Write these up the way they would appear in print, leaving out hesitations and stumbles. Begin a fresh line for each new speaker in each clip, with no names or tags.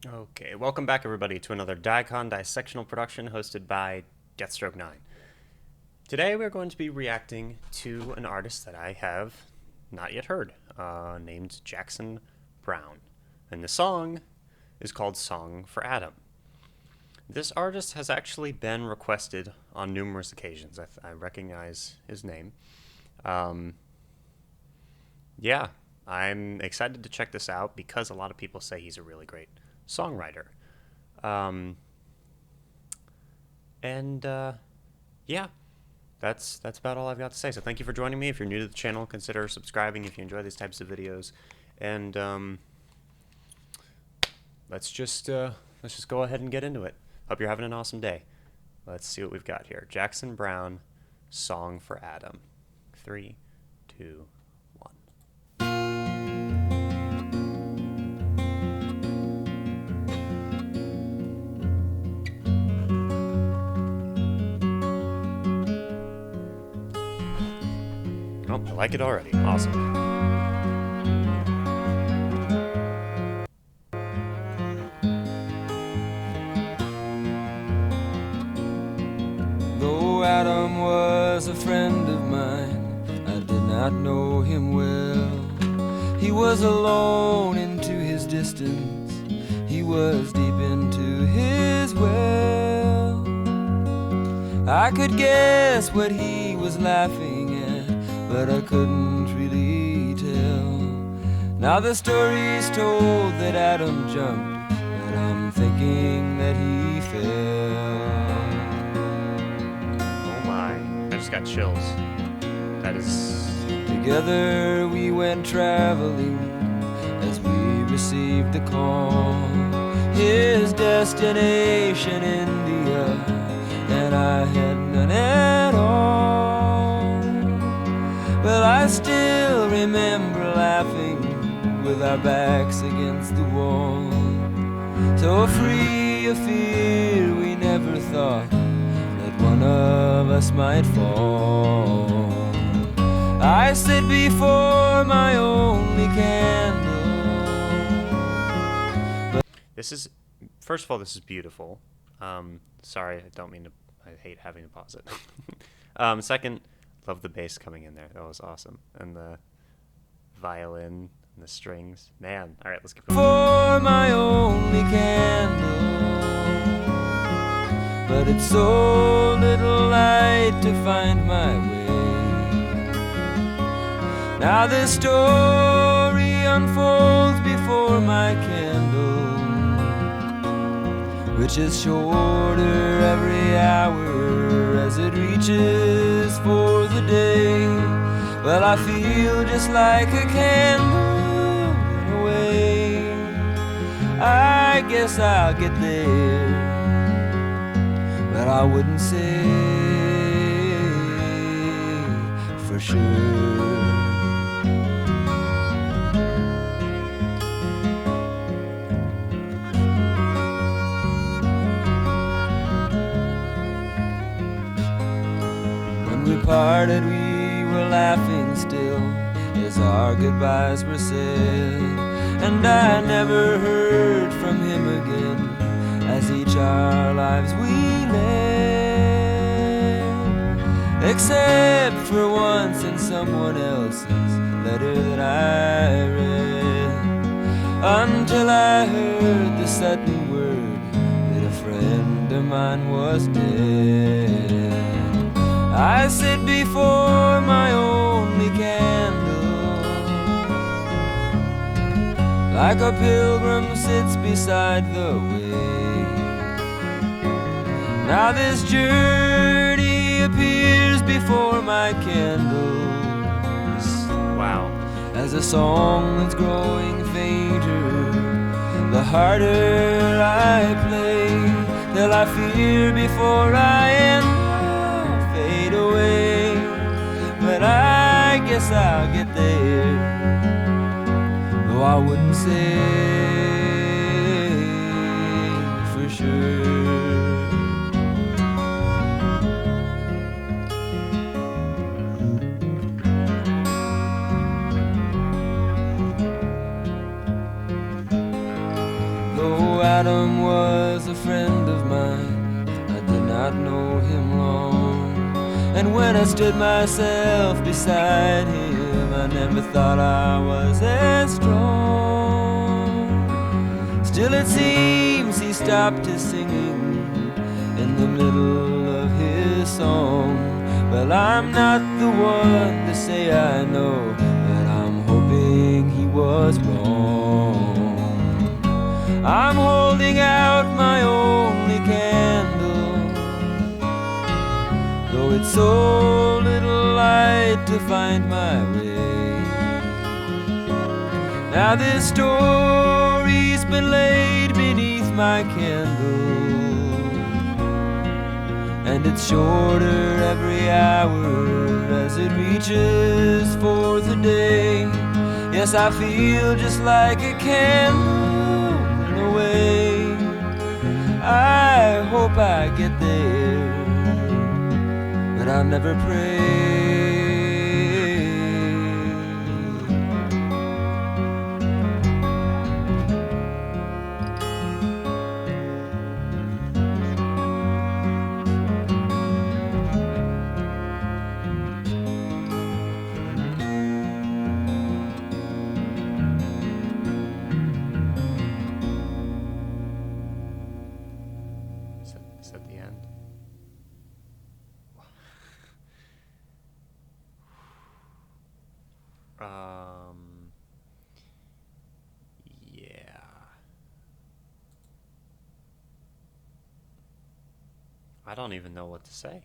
Okay, welcome back everybody to another dicondissectional production hosted by Deathstroke9. Today we're going to be reacting to an artist that I have not yet heard, named Jackson Browne. And the song is called Song for Adam. This artist has actually been requested on numerous occasions. I recognize his name. Yeah, I'm excited to check this out because a lot of people say he's a really great songwriter. Um, and yeah, that's about all I've got to say. So thank you for joining me. If you're new to the channel, consider subscribing if you enjoy these types of videos. And let's just go ahead and get into it. Hope you're having an awesome day. Let's see what we've got here. Jackson Browne, Song for Adam. 3, 2, 1. Oh, I like it already. Awesome.
Though Adam was a friend of mine, I did not know him well. He was alone into his distance, he was deep into his well. I could guess what he was laughing at, but I couldn't really tell. Now the story's told that Adam jumped, but I'm thinking that he fell.
I just got chills. That is...
Together we went traveling as we received the call. His destination India, and I had none at all. Well, I still remember laughing with our backs against the wall. So free of fear we never thought one of us might fall. I sit before my only candle.
This is, first of all, this is beautiful. Sorry, I don't mean to, I hate having to pause it. Second, love the bass coming in there. That was awesome. And the violin and the strings. Man, all right, let's keep going.
For my only candle. But it's so little light to find my way. Now this story unfolds before my candle, which is shorter every hour as it reaches for the day. Well, I feel just like a candle in a way. I guess I'll get there, but I wouldn't say for sure. When we parted, we were laughing still as our goodbyes were said, and I never heard from him again as each our lives we led, except for once in someone else's letter that I read, until I heard the sudden word that a friend of mine was dead. I sit before my only candle, like a pilgrim sits beside the way. Now this journey appears before my candles.
Wow.
As a song that's growing fainter, the harder I play, till I fear before I end I'll fade away. But I guess I'll get there, though I wouldn't say for sure. Though Though Adam was a friend of mine, I did not know him long. And when I stood myself beside him, I never thought I was as strong. Still it seems he stopped his singing in the middle of his song. Well, I'm not the one to say I know, but I'm hoping he was wrong. I'm holding out my only candle, though it's so little light to find my way. Now this story's been laid beneath my candle, and it's shorter every hour as it reaches for the day. Yes, I feel just like a candle in a way. I hope I get there, but I'll never pray.
Is that the end? Yeah. I don't even know what to say.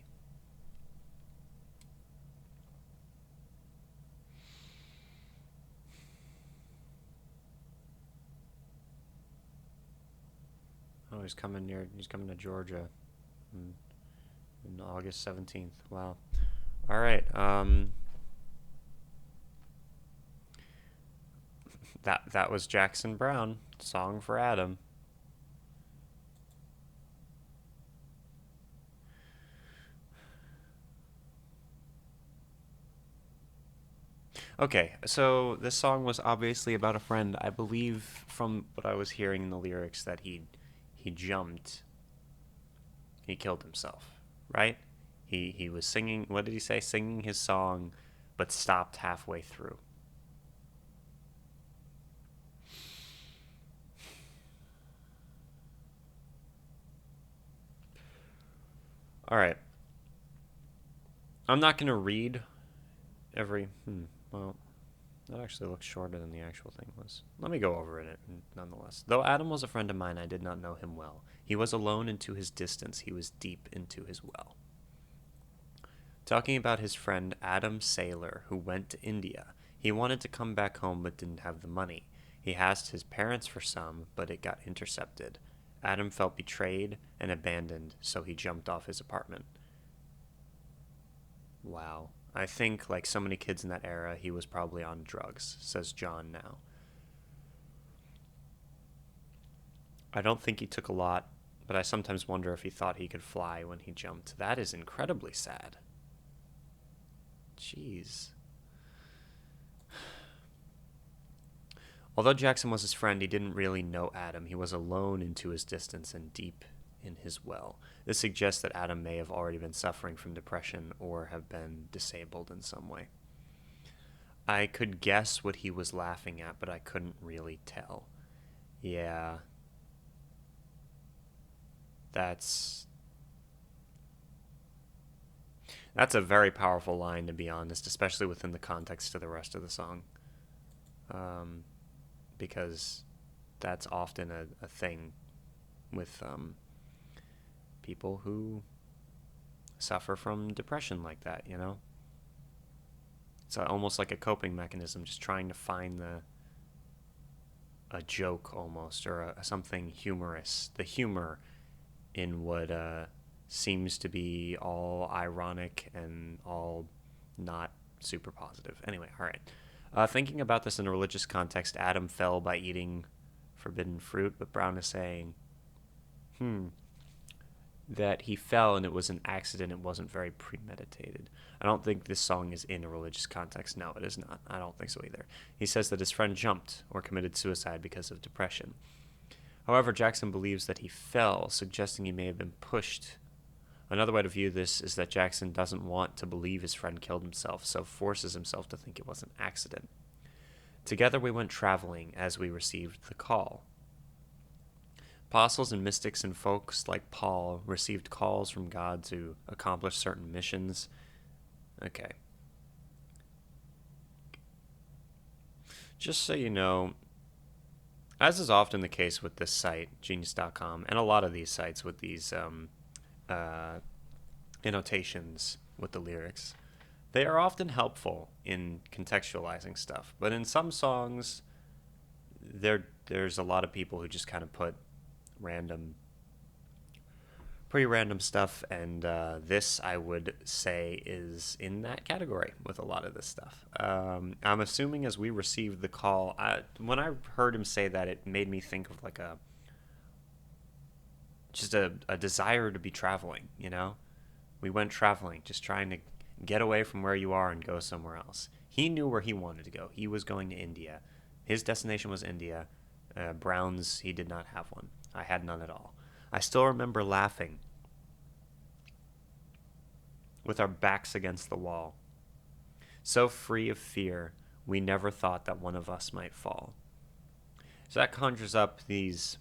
Oh, he's coming to Georgia in August 17th. Wow. All right. That was Jackson Browne, Song for Adam. Okay, so this song was obviously about a friend. I believe from what I was hearing in the lyrics that he jumped. He killed himself, right? He was singing, what did he say? Singing his song, but stopped halfway through. All right. I'm not going to read every... well, that actually looks shorter than the actual thing was. Let me go over it nonetheless. Though Adam was a friend of mine, I did not know him well. He was alone into his distance. He was deep into his well. Talking about his friend Adam Saylor, who went to India. He wanted to come back home but didn't have the money. He asked his parents for some, but it got intercepted. Adam felt betrayed and abandoned, so he jumped off his apartment. Wow. I think, like so many kids in that era, he was probably on drugs, says John now. I don't think he took a lot, but I sometimes wonder if he thought he could fly when he jumped. That is incredibly sad. Jeez. Although Jackson was his friend, he didn't really know Adam. He was alone into his distance and deep in his well. This suggests that Adam may have already been suffering from depression or have been disabled in some way. I could guess what he was laughing at, but I couldn't really tell. Yeah. That's a very powerful line, to be honest, especially within the context of the rest of the song. Because that's often a thing with people who suffer from depression like that, you know? It's almost like a coping mechanism, just trying to find a joke almost, or something humorous. The humor in what seems to be all ironic and all not super positive. Anyway, all right. Thinking about this in a religious context, Adam fell by eating forbidden fruit, but Browne is saying, that he fell and it was an accident. It wasn't very premeditated. I don't think this song is in a religious context. No, it is not. I don't think so either. He says that his friend jumped or committed suicide because of depression. However, Jackson believes that he fell, suggesting he may have been pushed. Another way to view this is that Jackson doesn't want to believe his friend killed himself, so forces himself to think it was an accident. Together we went traveling as we received the call. Apostles and mystics and folks like Paul received calls from God to accomplish certain missions. Okay. Just so you know, as is often the case with this site, genius.com, and a lot of these sites with these annotations with the lyrics, they are often helpful in contextualizing stuff. But in some songs, there's a lot of people who just kind of put pretty random stuff, and this, I would say, is in that category with a lot of this stuff. I'm assuming as we received the call, when I heard him say that, it made me think of like just a desire to be traveling, you know? We went traveling, just trying to get away from where you are and go somewhere else. He knew where he wanted to go. He was going to India. His destination was India. Browne's, he did not have one. I had none at all. I still remember laughing with our backs against the wall. So free of fear, we never thought that one of us might fall. So that conjures up these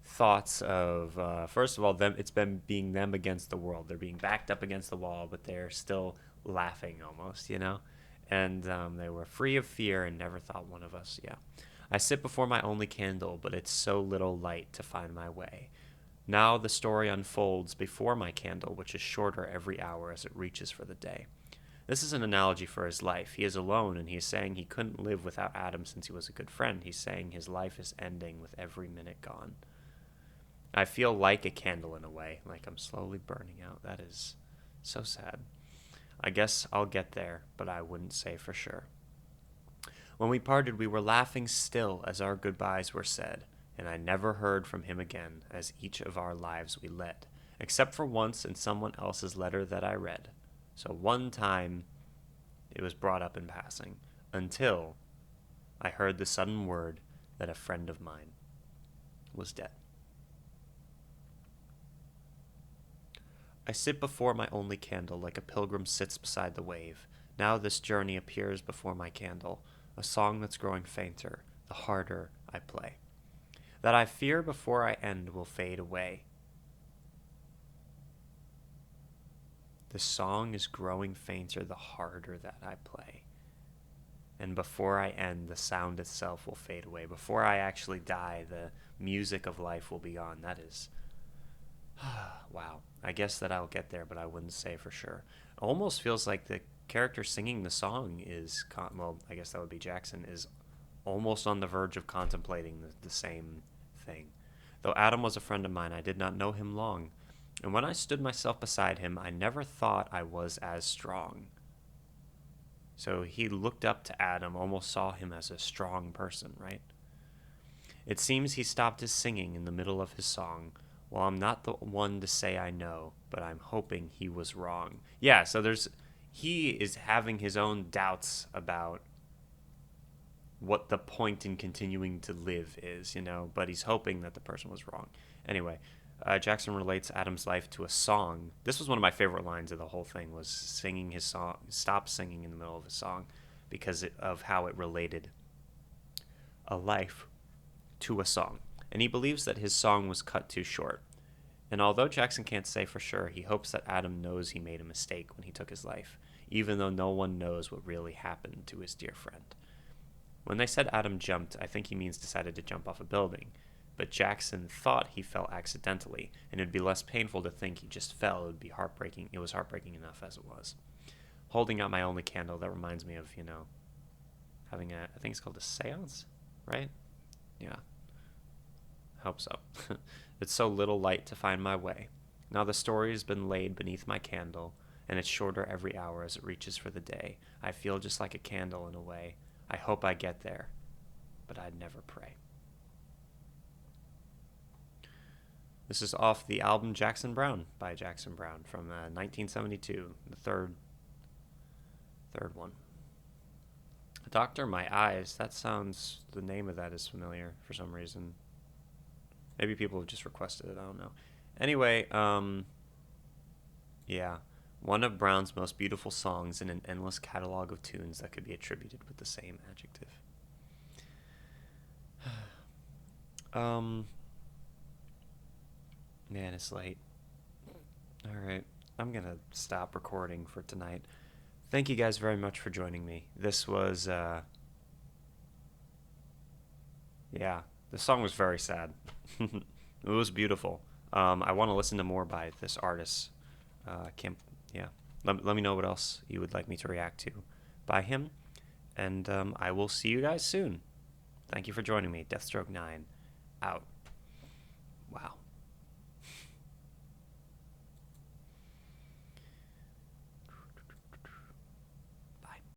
thoughts of, first of all, it's been being them against the world. They're being backed up against the wall, but they're still laughing almost, you know? And they were free of fear and never thought one of us, yeah. I sit before my only candle, but it's so little light to find my way. Now the story unfolds before my candle, which is shorter every hour as it reaches for the day. This is an analogy for his life. He is alone, and he is saying he couldn't live without Adam since he was a good friend. He's saying his life is ending with every minute gone. I feel like a candle in a way, like I'm slowly burning out. That is so sad. I guess I'll get there, but I wouldn't say for sure. When we parted, we were laughing still as our goodbyes were said, and I never heard from him again as each of our lives we led, except for once in someone else's letter that I read. So one time it was brought up in passing, until I heard the sudden word that a friend of mine was dead. I sit before my only candle like a pilgrim sits beside the wave. Now this journey appears before my candle, a song that's growing fainter, the harder I play. That I fear before I end will fade away. The song is growing fainter the harder that I play. And before I end, the sound itself will fade away. Before I actually die, the music of life will be gone. That is... wow. I guess that I'll get there, but I wouldn't say for sure. It almost feels like the character singing the song is... well, I guess that would be Jackson, is almost on the verge of contemplating the same thing. Though Adam was a friend of mine, I did not know him long. And when I stood myself beside him, I never thought I was as strong. So he looked up to Adam, almost saw him as a strong person, right? It seems he stopped his singing in the middle of his song. Well, I'm not the one to say I know, but I'm hoping he was wrong. Yeah, so he is having his own doubts about what the point in continuing to live is, you know, but he's hoping that the person was wrong. Anyway, Jackson relates Adam's life to a song. This was one of my favorite lines of the whole thing, was singing his song, stop singing in the middle of his song, because of how it related a life to a song. And he believes that his song was cut too short. And although Jackson can't say for sure, he hopes that Adam knows he made a mistake when he took his life, even though no one knows what really happened to his dear friend. When they said Adam jumped, I think he means decided to jump off a building. But Jackson thought he fell accidentally, and it would be less painful to think he just fell. It would be heartbreaking. It was heartbreaking enough as it was. Holding out my only candle, that reminds me of, you know, having I think it's called a seance, right? Yeah. I hope so. It's so little light to find my way. Now the story has been laid beneath my candle, and it's shorter every hour as it reaches for the day. I feel just like a candle in a way. I hope I get there, but I'd never pray. This is off the album Jackson Browne by Jackson Browne from 1972, the third one. Doctor My Eyes. That sounds, the name of that is familiar for some reason. Maybe people have just requested it. I don't know. Anyway, yeah. One of Browne's most beautiful songs in an endless catalog of tunes that could be attributed with the same adjective. Man, it's late. Alright, I'm gonna stop recording for tonight. Thank you guys very much for joining me. This was, yeah, the song was very sad. It was beautiful. I want to listen to more by this artist. Can't, yeah. Let me know what else you would like me to react to by him. And I will see you guys soon. Thank you for joining me. Deathstroke 9 out. Wow.